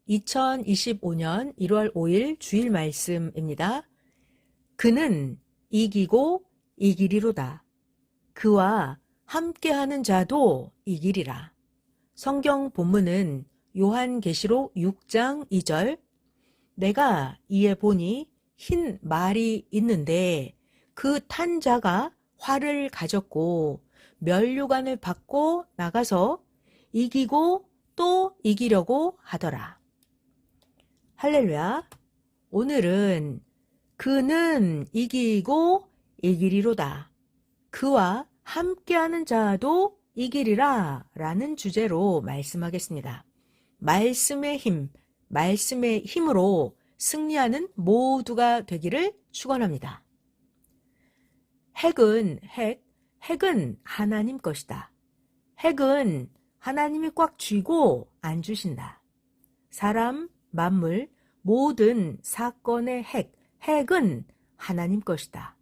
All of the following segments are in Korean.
2025년 1월 5일 주일 말씀입니다. 그는 이기고 이기리로다. 그와 함께하는 자도 이기리라. 성경 본문은 요한계시록 6장 2절. 내가 이에 보니 흰 말이 있는데 그 탄 자가 활을 가졌고 면류관을 받고 나가서 이기고 또 이기려고 하더라. 할렐루야. 오늘은 그는 이기고 이기리로다. 그와 함께하는 자도 이기리라 라는 주제로 말씀하겠습니다. 말씀의 힘으로 승리하는 모두가 되기를 축원합니다. 핵은 하나님 것이다. 핵은 하나님이 꽉 쥐고 안 주신다. 사람, 만물, 모든 사건의 핵은 하나님 것이다.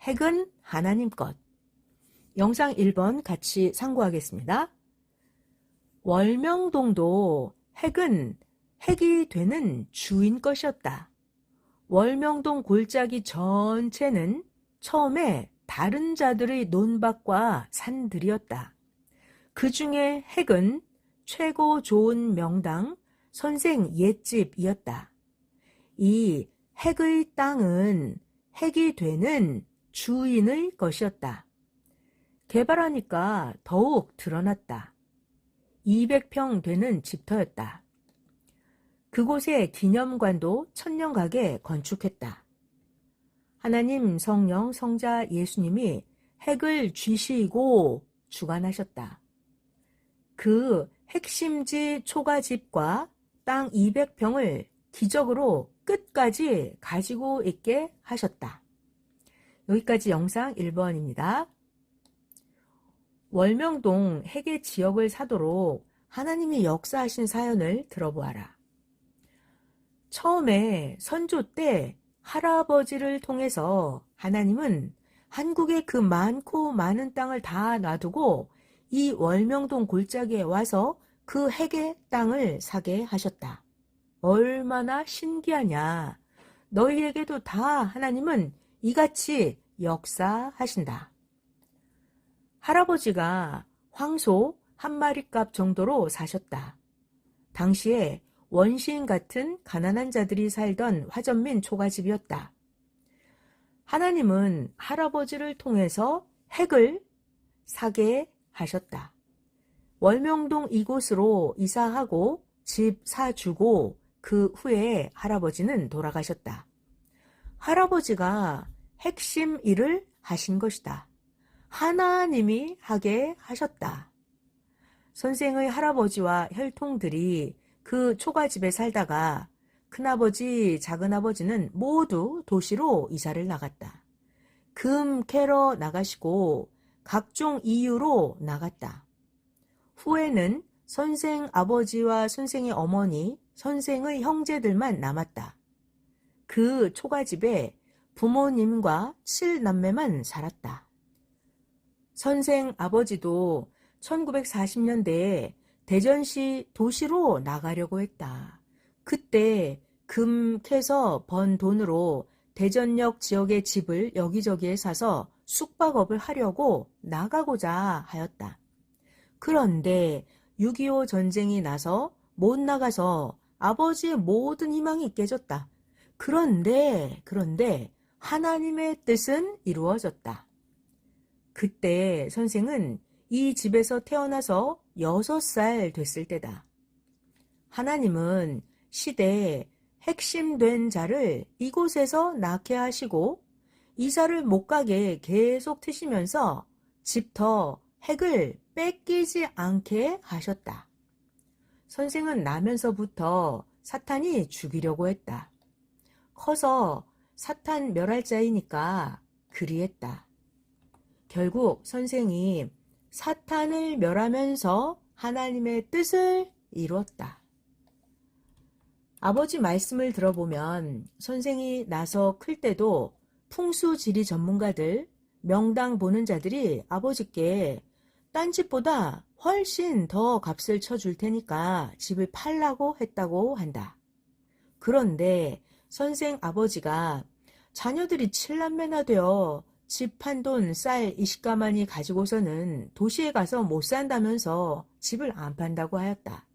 핵은 하나님 것. 영상 1번 같이 참고하겠습니다. 월명동도 핵이 되는 주인 것이었다. 월명동 골짜기 전체는 처음에 다른 자들의 논밭과 산들이었다. 그 중에 핵은 최고 좋은 명당 선생 옛집이었다. 이 핵의 땅은 핵이 되는 주인의 것이었다. 개발하니까 더욱 드러났다. 200평 되는 집터였다. 그곳에 기념관도 천년가게 건축했다. 하나님, 성령, 성자 예수님이 핵을 쥐시고 주관하셨다. 그 핵심지 초가집과 땅 200평을 기적으로 끝까지 가지고 있게 하셨다. 여기까지 영상 1번입니다. 월명동 핵의 지역을 사도록 하나님이 역사하신 사연을 들어보아라. 처음에 선조 때 할아버지를 통해서 하나님은 한국의 그 많고 많은 땅을 다 놔두고 이 월명동 골짜기에 와서 그 핵의 땅을 사게 하셨다. 얼마나 신기하냐. 너희에게도 다 하나님은 이같이 역사하신다. 할아버지가 황소 한 마리 값 정도로 사셨다. 당시에 원시인 같은 가난한 자들이 살던 화전민 초가집이었다. 하나님은 할아버지를 통해서 핵을 사게 하셨다. 월명동 이곳으로 이사하고 집 사주고 그 후에 할아버지는 돌아가셨다. 할아버지가 핵심 일을 하신 것이다. 하나님이 하게 하셨다. 선생의 할아버지와 혈통들이 그 초가집에 살다가 큰아버지, 작은아버지는 모두 도시로 이사를 나갔다. 금 캐러 나가시고 각종 이유로 나갔다. 후에는 선생 아버지와 선생의 어머니, 선생의 형제들만 남았다. 그 초가집에 부모님과 7남매만 살았다. 선생 아버지도 1940년대에 대전시 도시로 나가려고 했다. 그때 금 캐서 번 돈으로 대전역 지역의 집을 여기저기에 사서 숙박업을 하려고 나가고자 하였다. 그런데 6.25 전쟁이 나서 못 나가서 아버지의 모든 희망이 깨졌다. 그런데 하나님의 뜻은 이루어졌다. 그때 선생은 이 집에서 태어나서 6살 됐을 때다. 하나님은 시대에 핵심된 자를 이곳에서 낳게 하시고 이사를 못 가게 계속 트시면서 집터 핵을 뺏기지 않게 하셨다. 선생은 나면서부터 사탄이 죽이려고 했다. 커서 사탄 멸할 자이니까 그리했다. 결국 선생이 사탄을 멸하면서 하나님의 뜻을 이루었다. 아버지 말씀을 들어보면 선생이 나서 클 때도 풍수지리 전문가들, 명당 보는 자들이 아버지께 딴 집보다 훨씬 더 값을 쳐줄 테니까 집을 팔라고 했다고 한다. 그런데 선생 아버지가 자녀들이 7남매나 되어 집 한 돈 쌀 20가마니 가지고서는 도시에 가서 못 산다면서 집을 안 판다고 하였다.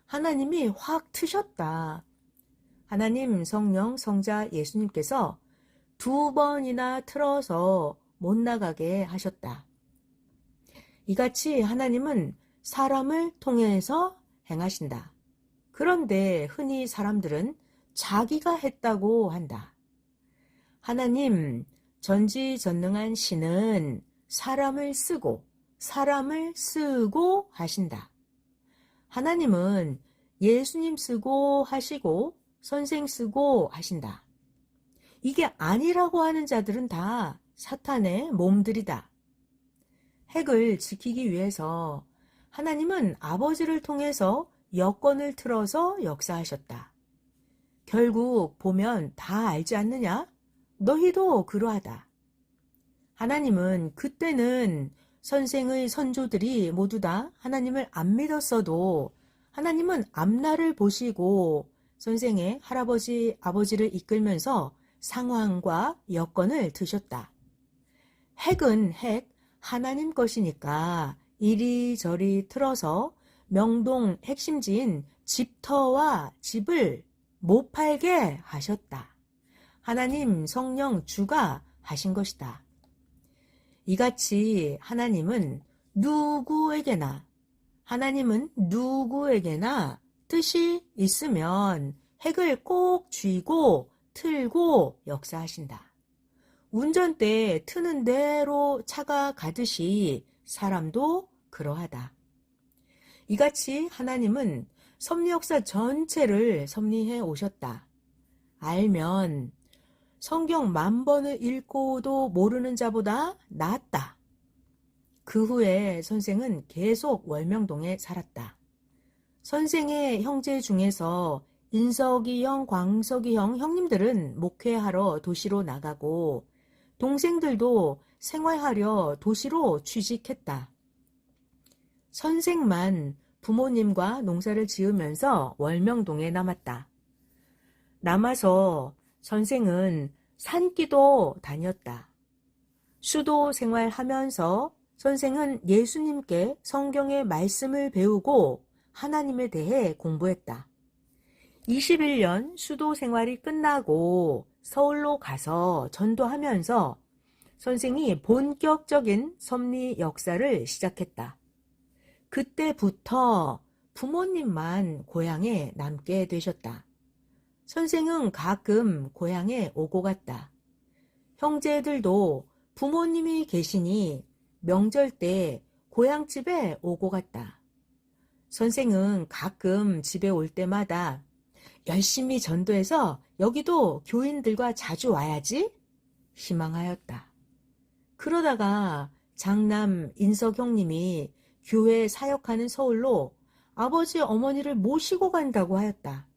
하나님이 확 트셨다. 하나님, 성령, 성자 예수님께서 2번이나 틀어서 못 나가게 하셨다. 이같이 하나님은 사람을 통해서 행하신다. 그런데 흔히 사람들은 자기가 했다고 한다. 하나님, 전지전능한 신은 사람을 쓰고 하신다. 하나님은 예수님 쓰고 하시고 선생 쓰고 하신다. 이게 아니라고 하는 자들은 다 사탄의 몸들이다. 핵을 지키기 위해서 하나님은 아버지를 통해서 여건을 틀어서 역사하셨다. 결국 보면 다 알지 않느냐? 너희도 그러하다. 하나님은 그때는 선생의 선조들이 모두 다 하나님을 안 믿었어도 하나님은 앞날을 보시고 선생의 할아버지, 아버지를 이끌면서 상황과 여건을 드셨다. 핵은 핵, 하나님 것이니까 이리저리 틀어서 명동 핵심지인 집터와 집을 못 팔게 하셨다. 하나님 성령 주가 하신 것이다. 이같이 하나님은 누구에게나 뜻이 있으면 핵을 꼭 쥐고 틀고 역사하신다. 운전대 트는 대로 차가 가듯이 사람도 그러하다. 이같이 하나님은 섭리 역사 전체를 섭리해 오셨다. 알면 성경 10,000번을 읽고도 모르는 자보다 낫다. 그 후에 선생은 계속 월명동에 살았다. 선생의 형제 중에서 인석이 형, 광석이 형 형님들은 목회하러 도시로 나가고 동생들도 생활하려 도시로 취직했다. 선생만 부모님과 농사를 지으면서 월명동에 남았다. 남아서 선생은 산기도 다녔다. 수도 생활하면서 선생은 예수님께 성경의 말씀을 배우고 하나님에 대해 공부했다. 21년 수도 생활이 끝나고 서울로 가서 전도하면서 선생이 본격적인 섭리 역사를 시작했다. 그때부터 부모님만 고향에 남게 되셨다. 선생은 가끔 고향에 오고 갔다. 형제들도 부모님이 계시니 명절 때 고향집에 오고 갔다. 선생은 가끔 집에 올 때마다 열심히 전도해서 여기도 교인들과 자주 와야지 희망하였다. 그러다가 장남 인석 형님이 교회 사역하는 서울로 아버지 어머니를 모시고 간다고 하였다.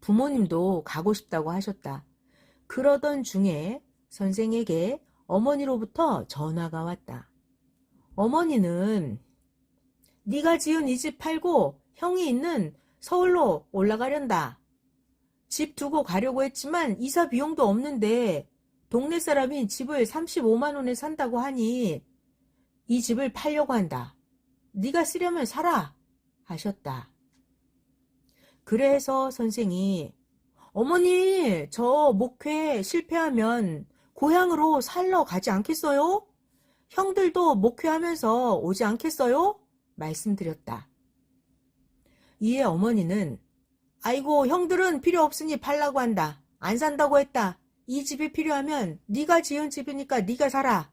부모님도 가고 싶다고 하셨다. 그러던 중에 선생에게 어머니로부터 전화가 왔다. 어머니는 네가 지은 이 집 팔고 형이 있는 서울로 올라가련다. 집 두고 가려고 했지만 이사 비용도 없는데 동네 사람이 집을 35만 원에 산다고 하니 이 집을 팔려고 한다. 네가 쓰려면 사라 하셨다. 그래서 선생이 어머니 저 목회 실패하면 고향으로 살러 가지 않겠어요? 형들도 목회하면서 오지 않겠어요? 말씀드렸다. 이에 어머니는 아이고 형들은 필요 없으니 팔라고 한다. 안 산다고 했다. 이 집이 필요하면 네가 지은 집이니까 네가 사라.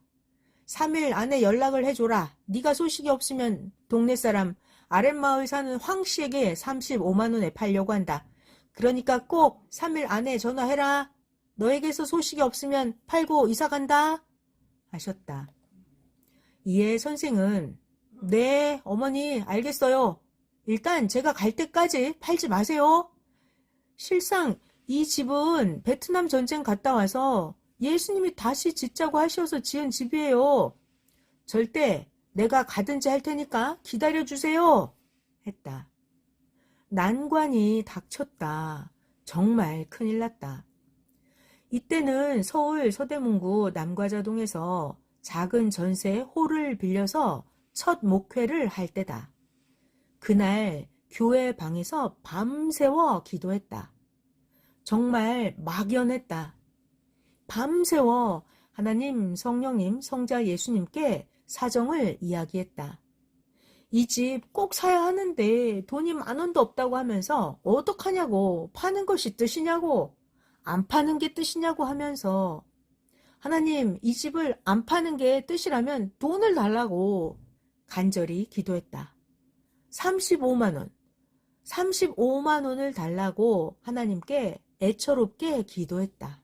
3일 안에 연락을 해줘라. 네가 소식이 없으면 동네 사람 아랫마을 사는 황씨에게 35만 원에 팔려고 한다. 그러니까 꼭 3일 안에 전화해라. 너에게서 소식이 없으면 팔고 이사간다. 하셨다. 이에 선생은 네 어머니 알겠어요. 일단 제가 갈 때까지 팔지 마세요. 실상 이 집은 베트남 전쟁 갔다 와서 예수님이 다시 짓자고 하셔서 지은 집이에요. 절대 내가 가든지 할 테니까 기다려주세요. 했다. 난관이 닥쳤다. 정말 큰일 났다. 이때는 서울 서대문구 남과자동에서 작은 전세 홀을 빌려서 첫 목회를 할 때다. 그날 교회 방에서 밤새워 기도했다. 정말 막연했다. 밤새워 하나님, 성령님, 성자 예수님께 사정을 이야기했다. 이 집 꼭 사야 하는데 돈이 10,000원도 없다고 하면서 어떡하냐고, 파는 것이 뜻이냐고, 안 파는 게 뜻이냐고 하면서 하나님, 이 집을 안 파는 게 뜻이라면 돈을 달라고 간절히 기도했다. 35만 원, 35만 원을 달라고 하나님께 애처롭게 기도했다.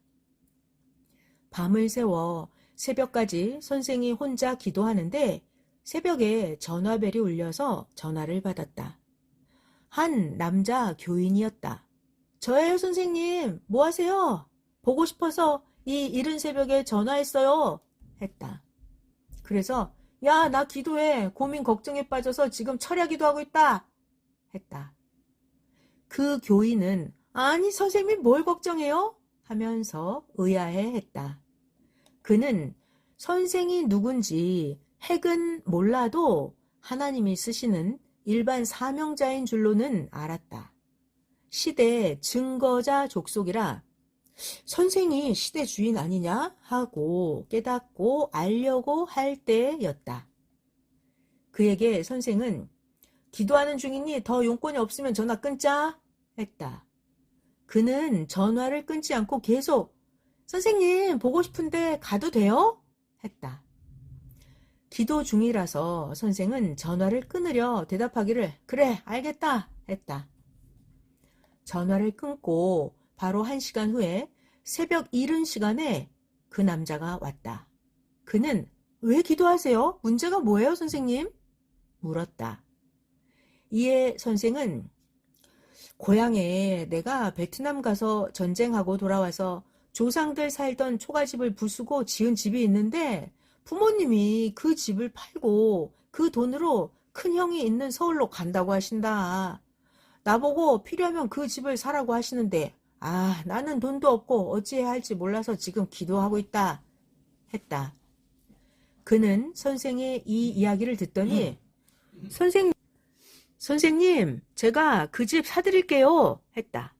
밤을 새워 새벽까지 선생이 혼자 기도하는데 새벽에 전화벨이 울려서 전화를 받았다. 한 남자 교인이었다. 저예요, 선생님. 뭐 하세요? 보고 싶어서 이 이른 새벽에 전화했어요. 했다. 그래서 야, 나 기도해. 고민 걱정에 빠져서 지금 철야 기도하고 있다. 했다. 그 교인은 아니, 선생님이 뭘 걱정해요? 하면서 의아해했다. 그는 선생이 누군지 핵은 몰라도 하나님이 쓰시는 일반 사명자인 줄로는 알았다. 시대 증거자 족속이라 선생이 시대 주인 아니냐 하고 깨닫고 알려고 할 때였다. 그에게 선생은 기도하는 중이니 더 용건이 없으면 전화 끊자 했다. 그는 전화를 끊지 않고 계속 선생님 보고 싶은데 가도 돼요? 했다. 기도 중이라서 선생은 전화를 끊으려 대답하기를 그래 알겠다 했다. 전화를 끊고 바로 1시간 후에 새벽 이른 시간에 그 남자가 왔다. 그는 왜 기도하세요? 문제가 뭐예요, 선생님? 물었다. 이에 선생은 고향에 내가 베트남 가서 전쟁하고 돌아와서 조상들 살던 초가집을 부수고 지은 집이 있는데 부모님이 그 집을 팔고 그 돈으로 큰형이 있는 서울로 간다고 하신다. 나보고 필요하면 그 집을 사라고 하시는데 나는 돈도 없고 어찌해야 할지 몰라서 지금 기도하고 있다. 했다. 그는 선생의 이 이야기를 듣더니 선생님, 제가 그 집 사드릴게요. 했다.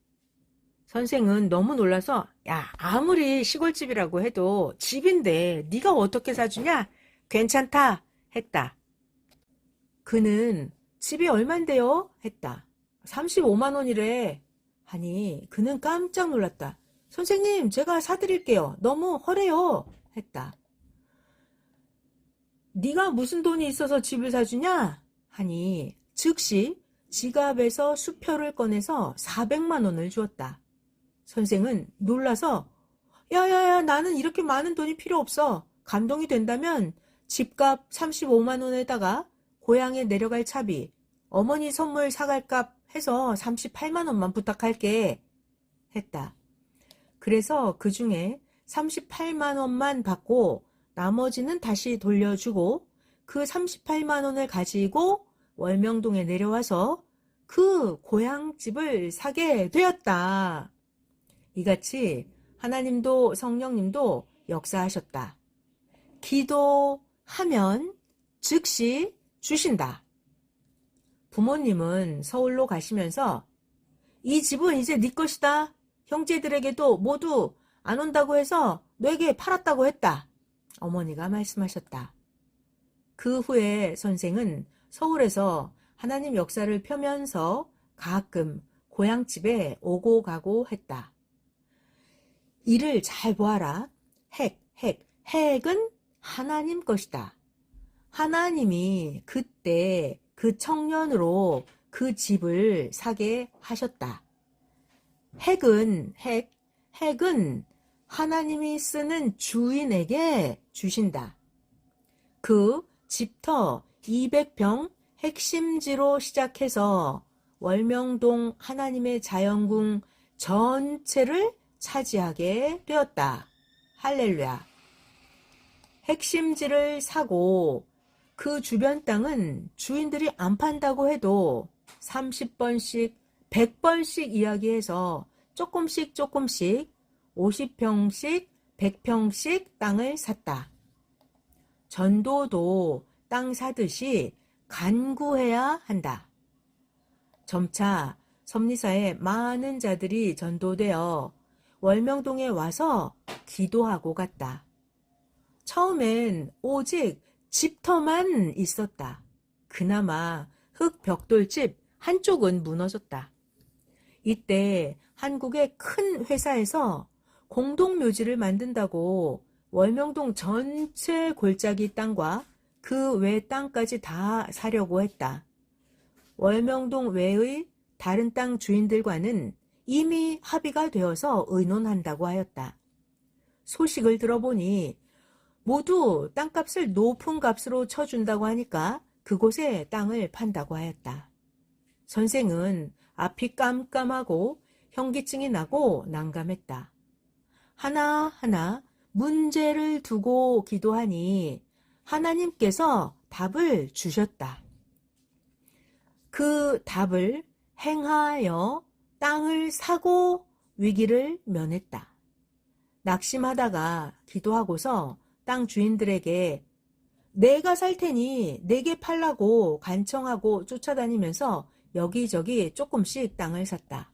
선생은 너무 놀라서 야, 아무리 시골집이라고 해도 집인데 네가 어떻게 사주냐? 괜찮다. 했다. 그는 집이 얼만데요? 했다. 35만 원이래. 하니 그는 깜짝 놀랐다. 선생님, 제가 사드릴게요. 너무 허래요. 했다. 네가 무슨 돈이 있어서 집을 사주냐? 하니 즉시 지갑에서 수표를 꺼내서 400만 원을 주었다. 선생은 놀라서 야야야, 나는 이렇게 많은 돈이 필요 없어. 감동이 된다면 집값 35만 원에다가 고향에 내려갈 차비, 어머니 선물 사갈 값 해서 38만 원만 부탁할게. 했다. 그래서 그 중에 38만 원만 받고 나머지는 다시 돌려주고 그 38만 원을 가지고 월명동에 내려와서 그 고향집을 사게 되었다. 이같이 하나님도 성령님도 역사하셨다. 기도하면 즉시 주신다. 부모님은 서울로 가시면서 이 집은 이제 네 것이다. 형제들에게도 모두 안 온다고 해서 너에게 팔았다고 했다. 어머니가 말씀하셨다. 그 후에 선생은 서울에서 하나님 역사를 펴면서 가끔 고향집에 오고 가고 했다. 이를 잘 보아라. 핵은 하나님 것이다. 하나님이 그때 그 청년으로 그 집을 사게 하셨다. 핵은 하나님이 쓰는 주인에게 주신다. 그 집터 200평 핵심지로 시작해서 월명동 하나님의 자연궁 전체를 차지하게 되었다. 할렐루야. 핵심지를 사고 그 주변 땅은 주인들이 안 판다고 해도 30번씩, 100번씩 이야기해서 조금씩 조금씩 50평씩, 100평씩 땅을 샀다. 전도도 땅 사듯이 간구해야 한다. 점차 섭리사에 많은 자들이 전도되어 월명동에 와서 기도하고 갔다. 처음엔 오직 집터만 있었다. 그나마 흙 벽돌집 한쪽은 무너졌다. 이때 한국의 큰 회사에서 공동묘지를 만든다고 월명동 전체 골짜기 땅과 그 외 땅까지 다 사려고 했다. 월명동 외의 다른 땅 주인들과는 이미 합의가 되어서 의논한다고 하였다. 소식을 들어보니 모두 땅값을 높은 값으로 쳐준다고 하니까 그곳에 땅을 판다고 하였다. 선생은 앞이 깜깜하고 현기증이 나고 난감했다. 하나하나 문제를 두고 기도하니 하나님께서 답을 주셨다. 그 답을 행하여 땅을 사고 위기를 면했다. 낙심하다가 기도하고서 땅 주인들에게 내가 살 테니 내게 팔라고 간청하고 쫓아다니면서 여기저기 조금씩 땅을 샀다.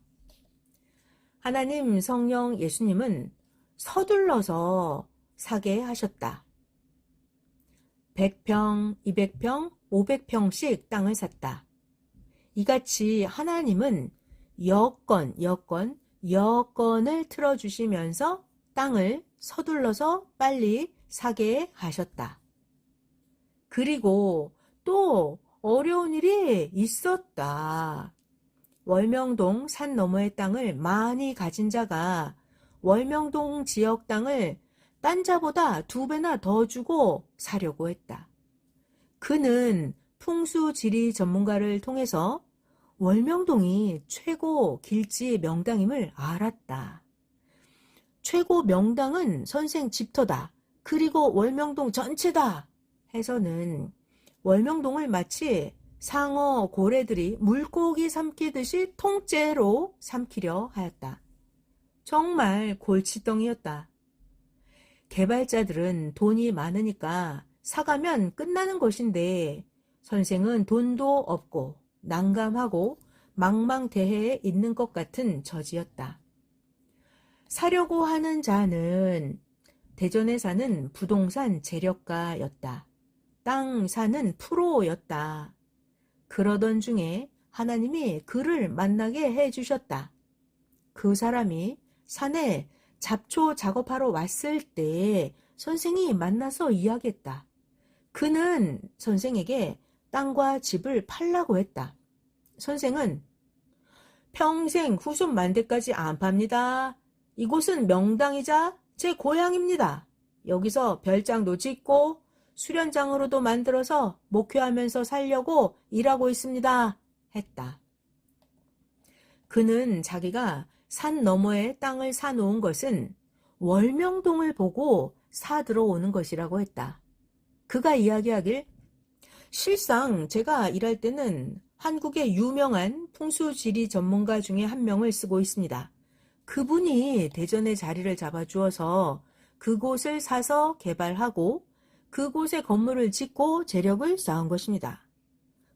하나님, 성령, 예수님은 서둘러서 사게 하셨다. 100평, 200평, 500평씩 땅을 샀다. 이같이 하나님은 여건을 틀어주시면서 땅을 서둘러서 빨리 사게 하셨다. 그리고 또 어려운 일이 있었다. 월명동 산 너머의 땅을 많이 가진 자가 월명동 지역 땅을 딴 자보다 2배나 더 주고 사려고 했다. 그는 풍수지리 전문가를 통해서 월명동이 최고 길지 명당임을 알았다. 최고 명당은 선생 집터다. 그리고 월명동 전체다. 해서는 월명동을 마치 상어, 고래들이 물고기 삼키듯이 통째로 삼키려 하였다. 정말 골칫덩이였다. 개발자들은 돈이 많으니까 사가면 끝나는 것인데 선생은 돈도 없고 난감하고 망망대해에 있는 것 같은 처지였다. 사려고 하는 자는 대전에 사는 부동산 재력가였다. 땅 사는 프로였다. 그러던 중에 하나님이 그를 만나게 해주셨다. 그 사람이 산에 잡초 작업하러 왔을 때 선생이 만나서 이야기했다. 그는 선생에게 땅과 집을 팔라고 했다. 선생은 평생 후손 만대까지 안 팝니다. 이곳은 명당이자 제 고향입니다. 여기서 별장도 짓고 수련장으로도 만들어서 목회하면서 살려고 일하고 있습니다. 했다. 그는 자기가 산 너머에 땅을 사놓은 것은 월명동을 보고 사 들어오는 것이라고 했다. 그가 이야기하길 실상 제가 일할 때는 한국의 유명한 풍수지리 전문가 중에 한 명을 쓰고 있습니다. 그분이 대전에 자리를 잡아주어서 그곳을 사서 개발하고 그곳에 건물을 짓고 재력을 쌓은 것입니다.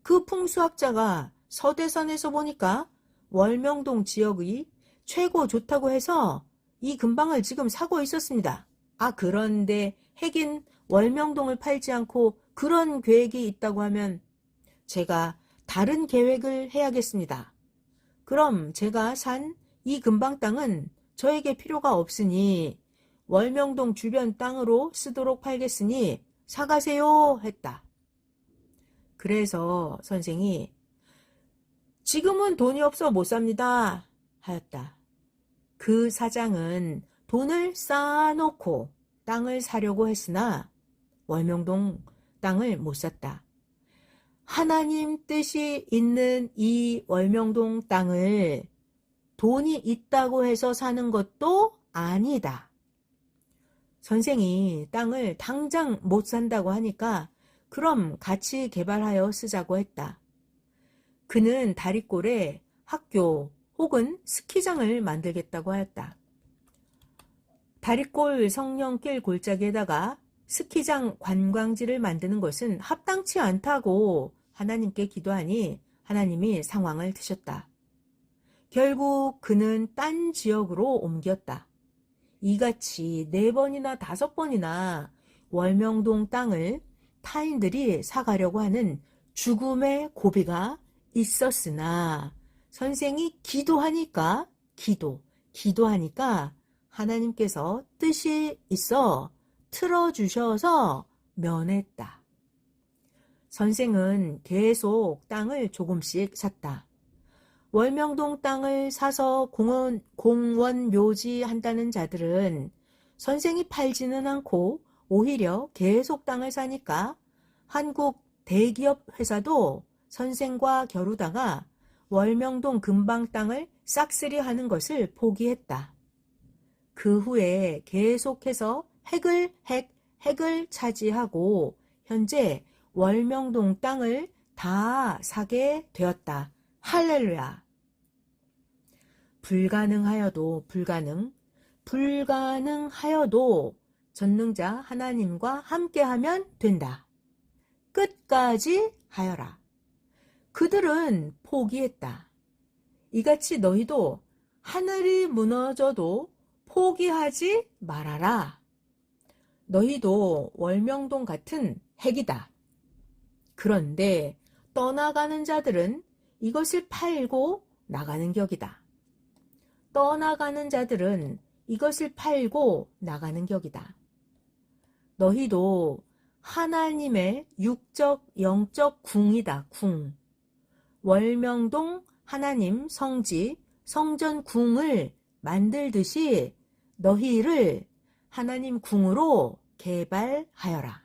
그 풍수학자가 서대산에서 보니까 월명동 지역이 최고 좋다고 해서 이 근방을 지금 사고 있었습니다. 그런데 핵인 월명동을 팔지 않고 그런 계획이 있다고 하면 제가 다른 계획을 해야겠습니다. 그럼 제가 산 이 근방 땅은 저에게 필요가 없으니 월명동 주변 땅으로 쓰도록 팔겠으니 사가세요 했다. 그래서 선생이 지금은 돈이 없어 못 삽니다 하였다. 그 사장은 돈을 쌓아놓고 땅을 사려고 했으나 월명동 땅을 못 샀다. 하나님 뜻이 있는 이 월명동 땅을 돈이 있다고 해서 사는 것도 아니다. 선생이 땅을 당장 못 산다고 하니까 그럼 같이 개발하여 쓰자고 했다. 그는 다리꼴에 학교 혹은 스키장을 만들겠다고 하였다. 다리꼴 성령길 골짜기에다가 스키장 관광지를 만드는 것은 합당치 않다고 하나님께 기도하니 하나님이 상황을 트셨다. 결국 그는 딴 지역으로 옮겼다. 이같이 4번이나 5번이나 월명동 땅을 타인들이 사가려고 하는 죽음의 고비가 있었으나 선생이 기도하니까 기도하니까 하나님께서 뜻이 있어 틀어주셔서 면했다. 선생은 계속 땅을 조금씩 샀다. 월명동 땅을 사서 공원 묘지 한다는 자들은 선생이 팔지는 않고 오히려 계속 땅을 사니까 한국 대기업 회사도 선생과 겨루다가 월명동 근방 땅을 싹쓸이 하는 것을 포기했다. 그 후에 계속해서 핵을 차지하고 현재 월명동 땅을 다 사게 되었다. 할렐루야. 불가능하여도 전능자 하나님과 함께하면 된다. 끝까지 하여라. 그들은 포기했다. 이같이 너희도 하늘이 무너져도 포기하지 말아라. 너희도 월명동 같은 핵이다. 그런데 떠나가는 자들은 이것을 팔고 나가는 격이다. 떠나가는 자들은 이것을 팔고 나가는 격이다. 너희도 하나님의 육적, 영적 궁이다. 궁. 월명동 하나님 성지, 성전 궁을 만들듯이 너희를 하나님 궁으로 개발하여라.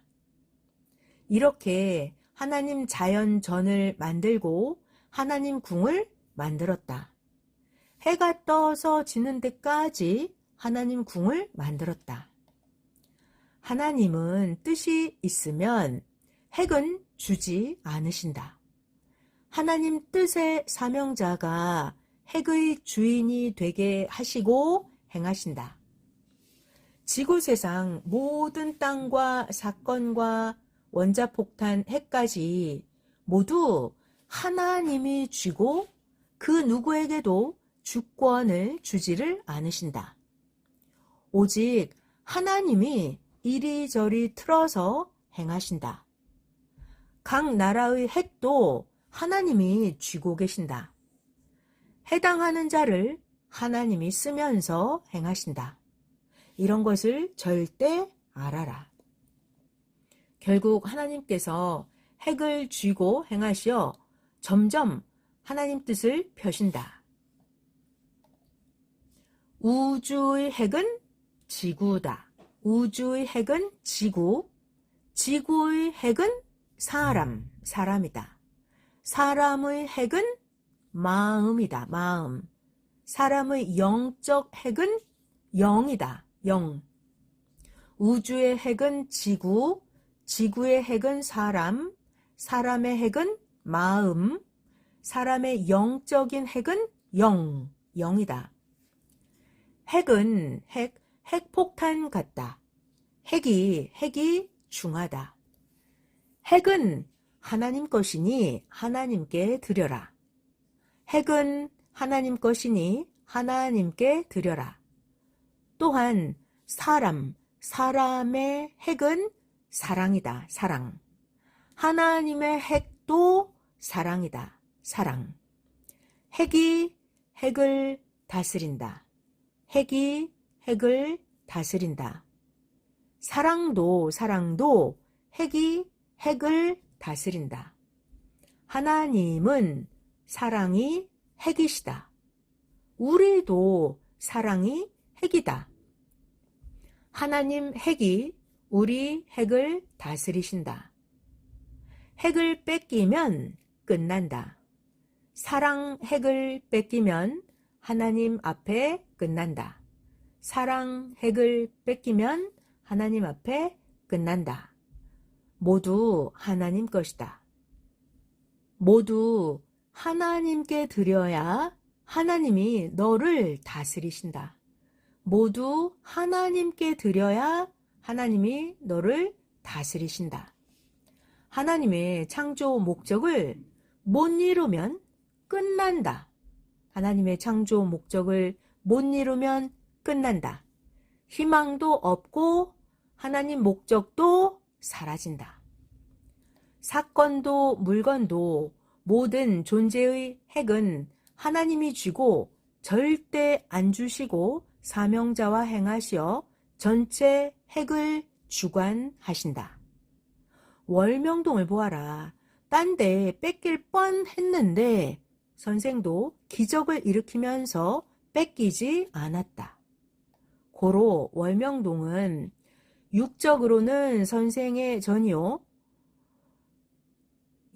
이렇게 하나님 자연전을 만들고 하나님 궁을 만들었다. 해가 떠서 지는 데까지 하나님 궁을 만들었다. 하나님은 뜻이 있으면 핵은 주지 않으신다. 하나님 뜻의 사명자가 핵의 주인이 되게 하시고 행하신다. 지구세상 모든 땅과 사건과 원자폭탄 핵까지 모두 하나님이 쥐고 그 누구에게도 주권을 주지를 않으신다. 오직 하나님이 이리저리 틀어서 행하신다. 각 나라의 핵도 하나님이 쥐고 계신다. 해당하는 자를 하나님이 쓰면서 행하신다. 이런 것을 절대 알아라. 결국 하나님께서 핵을 쥐고 행하시어 점점 하나님 뜻을 펴신다. 우주의 핵은 지구다. 우주의 핵은 지구, 지구의 핵은 사람이다. 사람의 핵은 마음이다. 마음. 사람의 영적 핵은 영이다. 영. 우주의 핵은 지구, 지구의 핵은 사람, 사람의 핵은 마음, 사람의 영적인 핵은 영이다. 핵은 핵폭탄 같다. 핵이 중하다. 핵은 하나님 것이니 하나님께 드려라. 핵은 하나님 것이니 하나님께 드려라. 또한 사람의 핵은 사랑이다. 사랑. 하나님의 핵도 사랑이다. 사랑. 핵이 핵을 다스린다. 핵이 핵을 다스린다. 사랑도 핵이 핵을 다스린다. 하나님은 사랑이 핵이시다. 우리도 사랑이 핵이다. 하나님 핵이 우리 핵을 다스리신다. 핵을 뺏기면 끝난다. 사랑 핵을 뺏기면 하나님 앞에 끝난다. 사랑 핵을 뺏기면 하나님 앞에 끝난다. 모두 하나님 것이다. 모두 하나님께 드려야 하나님이 너를 다스리신다. 모두 하나님께 드려야 하나님이 너를 다스리신다. 하나님의 창조 목적을 못 이루면 끝난다. 하나님의 창조 목적을 못 이루면 끝난다. 희망도 없고 하나님 목적도 사라진다. 사건도 물건도 모든 존재의 핵은 하나님이 쥐고 절대 안 주시고 사명자와 행하시어 전체 핵을 주관하신다. 월명동을 보아라. 딴 데 뺏길 뻔했는데 선생도 기적을 일으키면서 뺏기지 않았다. 고로 월명동은 육적으로는 선생의 전이요,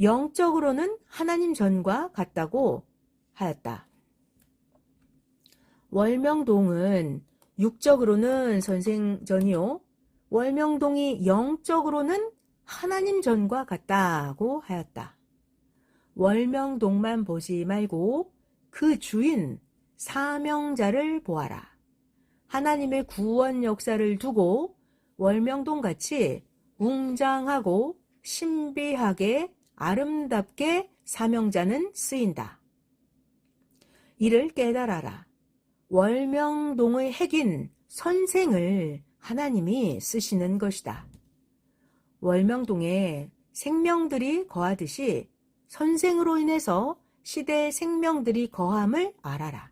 영적으로는 하나님 전과 같다고 하였다. 월명동은 육적으로는 선생 전이요, 월명동이 영적으로는 하나님 전과 같다고 하였다. 월명동만 보지 말고 그 주인 사명자를 보아라. 하나님의 구원 역사를 두고 월명동같이 웅장하고 신비하게 아름답게 사명자는 쓰인다. 이를 깨달아라. 월명동의 핵인 선생을 하나님이 쓰시는 것이다. 월명동에 생명들이 거하듯이 선생으로 인해서 시대의 생명들이 거함을 알아라.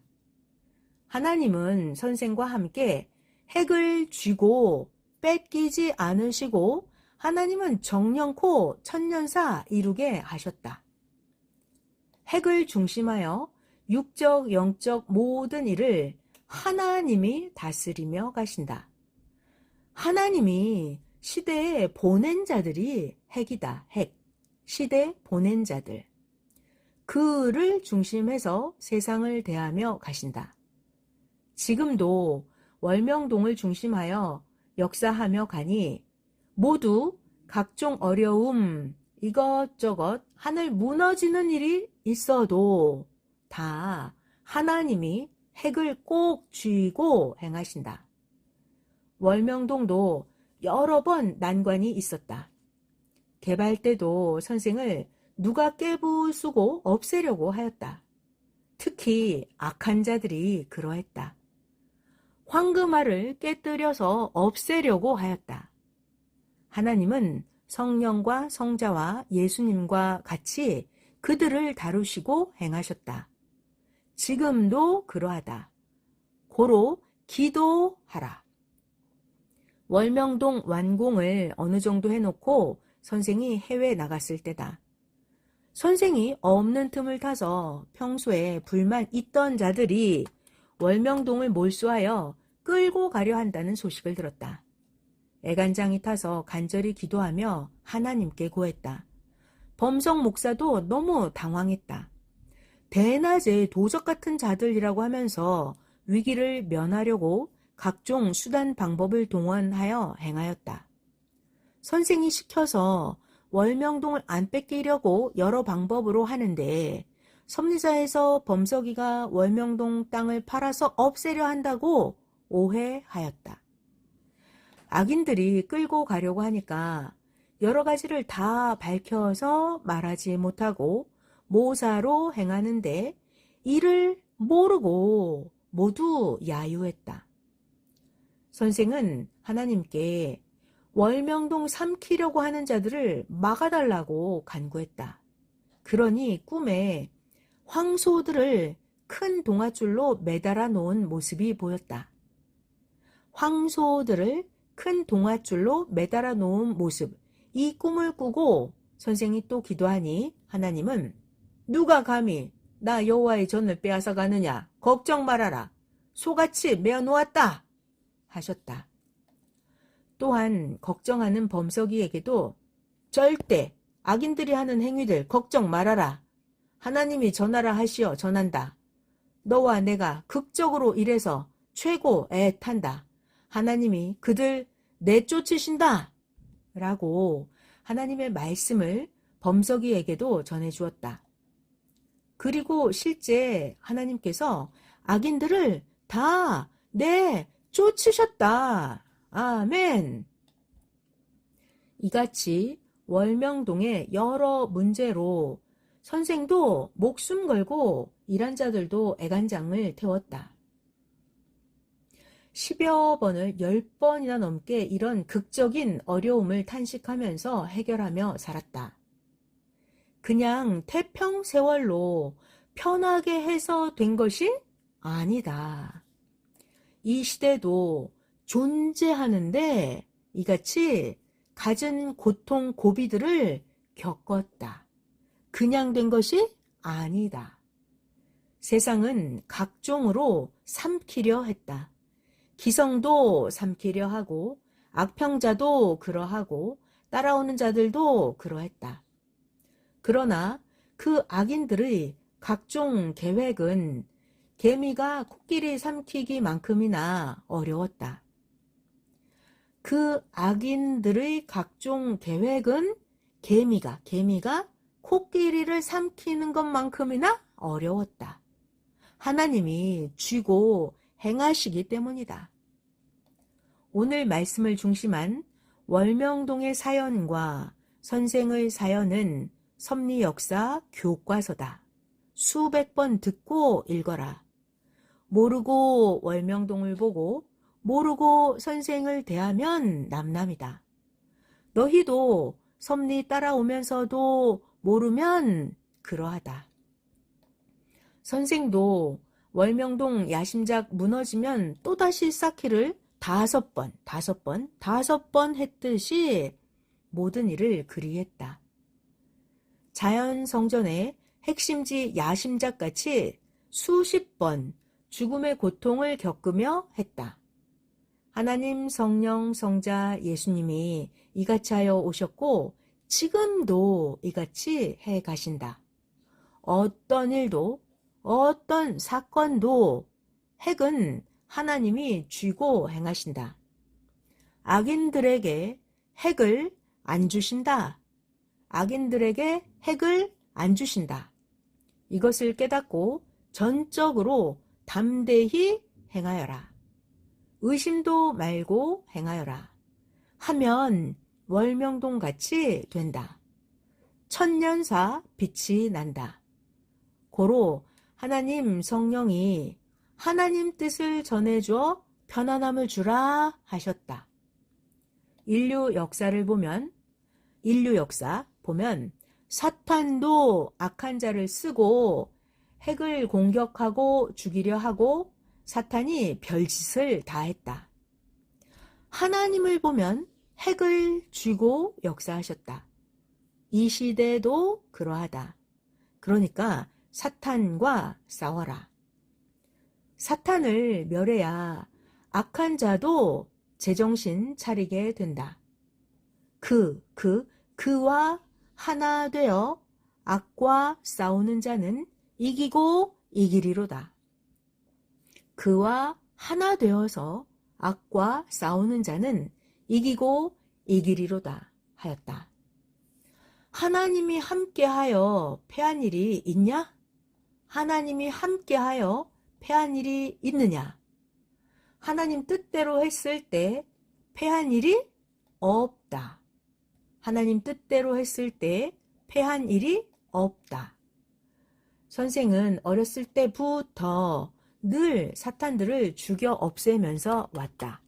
하나님은 선생과 함께 핵을 쥐고 뺏기지 않으시고 하나님은 정령코 천년사 이루게 하셨다. 핵을 중심하여 육적, 영적 모든 일을 하나님이 다스리며 가신다. 하나님이 시대에 보낸 자들이 핵이다. 핵. 시대 보낸 자들. 그를 중심해서 세상을 대하며 가신다. 지금도 월명동을 중심하여 역사하며 가니 모두 각종 어려움, 이것저것 하늘 무너지는 일이 있어도 다 하나님이 핵을 꼭 쥐고 행하신다. 월명동도 여러 번 난관이 있었다. 개발 때도 선생을 누가 깨부수고 없애려고 하였다. 특히 악한 자들이 그러했다. 황금알을 깨뜨려서 없애려고 하였다. 하나님은 성령과 성자와 예수님과 같이 그들을 다루시고 행하셨다. 지금도 그러하다. 고로 기도하라. 월명동 완공을 어느 정도 해놓고 선생이 해외 나갔을 때다. 선생이 없는 틈을 타서 평소에 불만 있던 자들이 월명동을 몰수하여 끌고 가려 한다는 소식을 들었다. 애간장이 타서 간절히 기도하며 하나님께 구했다. 범석 목사도 너무 당황했다. 대낮에 도적 같은 자들이라고 하면서 위기를 면하려고 각종 수단 방법을 동원하여 행하였다. 선생이 시켜서 월명동을 안 뺏기려고 여러 방법으로 하는데 섭리사에서 범석이가 월명동 땅을 팔아서 없애려 한다고 오해하였다. 악인들이 끌고 가려고 하니까 여러 가지를 다 밝혀서 말하지 못하고 모사로 행하는데 이를 모르고 모두 야유했다. 선생은 하나님께 월명동 삼키려고 하는 자들을 막아달라고 간구했다. 그러니 꿈에 황소들을 큰 동아줄로 매달아 놓은 모습이 보였다. 황소들을 큰 동아줄로 매달아 놓은 모습, 이 꿈을 꾸고 선생이 또 기도하니 하나님은 누가 감히 나 여호와의 전을 빼앗아 가느냐? 걱정 말아라. 소같이 메어 놓았다 하셨다. 또한 걱정하는 범석이에게도 절대 악인들이 하는 행위들 걱정 말아라. 하나님이 전하라 하시어 전한다. 너와 내가 극적으로 일해서 최고 애탄다. 하나님이 그들 내쫓으신다. 라고 하나님의 말씀을 범석이에게도 전해주었다. 그리고 실제 하나님께서 악인들을 다 쫓으셨다. 아멘. 이같이 월명동의 여러 문제로 선생도 목숨 걸고 일한 자들도 애간장을 태웠다. 10여 번을 10번이나 넘게 이런 극적인 어려움을 탄식하면서 해결하며 살았다. 그냥 태평세월로 편하게 해서 된 것이 아니다. 이 시대도 존재하는데 이같이 갖은 고통 고비들을 겪었다. 그냥 된 것이 아니다. 세상은 각종으로 삼키려 했다. 기성도 삼키려 하고 악평자도 그러하고 따라오는 자들도 그러했다. 그러나 그 악인들의 각종 계획은 개미가 코끼리 삼키기만큼이나 어려웠다. 그 악인들의 각종 계획은 개미가 코끼리를 삼키는 것만큼이나 어려웠다. 하나님이 쥐고 행하시기 때문이다. 오늘 말씀을 중심한 월명동의 사연과 선생의 사연은 섭리 역사 교과서다. 수백 번 듣고 읽어라. 모르고 월명동을 보고 모르고 선생을 대하면 남남이다. 너희도 섭리 따라오면서도 모르면 그러하다. 선생도 월명동 야심작 무너지면 또다시 쌓기를 5번 했듯이 모든 일을 그리했다. 자연성전의 핵심지 야심작같이 수십 번 죽음의 고통을 겪으며 했다. 하나님 성령 성자 예수님이 이같이 하여 오셨고 지금도 이같이 해 가신다. 어떤 일도 어떤 사건도 핵은 하나님이 쥐고 행하신다. 악인들에게 핵을 안 주신다. 악인들에게 핵을 안 주신다. 이것을 깨닫고 전적으로 담대히 행하여라. 의심도 말고 행하여라. 하면 월명동같이 된다. 천년사 빛이 난다. 고로 하나님 성령이 하나님 뜻을 전해주어 편안함을 주라 하셨다. 인류 역사 보면 사탄도 악한 자를 쓰고 핵을 공격하고 죽이려 하고 사탄이 별짓을 다 했다. 하나님을 보면 핵을 쥐고 역사하셨다. 이 시대도 그러하다. 그러니까 사탄과 싸워라. 사탄을 멸해야 악한 자도 제정신 차리게 된다. 그와 하나 되어 악과 싸우는 자는 이기고 이기리로다. 그와 하나 되어서 악과 싸우는 자는 이기고 이기리로다 하였다. 하나님이 함께하여 패한 일이 있냐? 하나님이 함께하여 패한 일이 있느냐? 하나님 뜻대로 했을 때 패한 일이 없다. 하나님 뜻대로 했을 때 패한 일이 없다. 선생은 어렸을 때부터 늘 사탄들을 죽여 없애면서 왔다.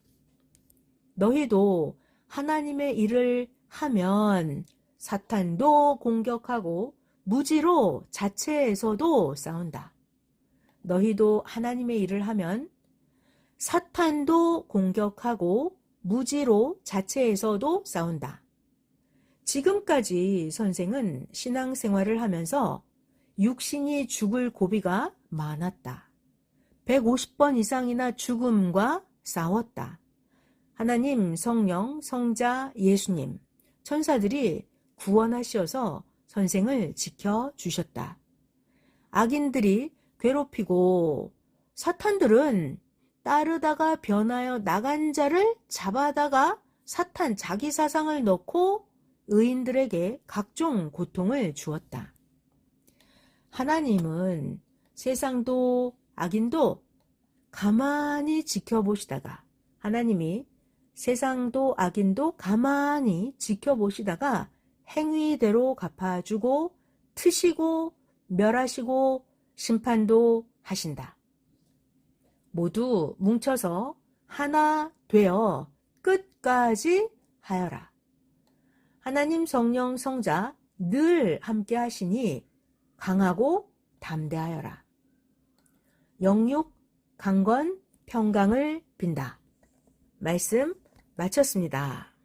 너희도 하나님의 일을 하면 사탄도 공격하고 무지로 자체에서도 싸운다. 너희도 하나님의 일을 하면 사탄도 공격하고 무지로 자체에서도 싸운다. 지금까지 선생은 신앙생활을 하면서 육신이 죽을 고비가 많았다. 150번 이상이나 죽음과 싸웠다. 하나님, 성령, 성자, 예수님, 천사들이 구원하시어서 선생을 지켜주셨다. 악인들이 괴롭히고 사탄들은 따르다가 변하여 나간 자를 잡아다가 사탄 자기 사상을 넣고 의인들에게 각종 고통을 주었다. 하나님은 세상도 악인도 가만히 지켜보시다가 하나님이 세상도 악인도 가만히 지켜보시다가 행위대로 갚아주고 트시고 멸하시고 심판도 하신다. 모두 뭉쳐서 하나 되어 끝까지 하여라. 하나님 성령 성자 늘 함께 하시니 강하고 담대하여라. 영육 강건 평강을 빈다. 말씀 마쳤습니다.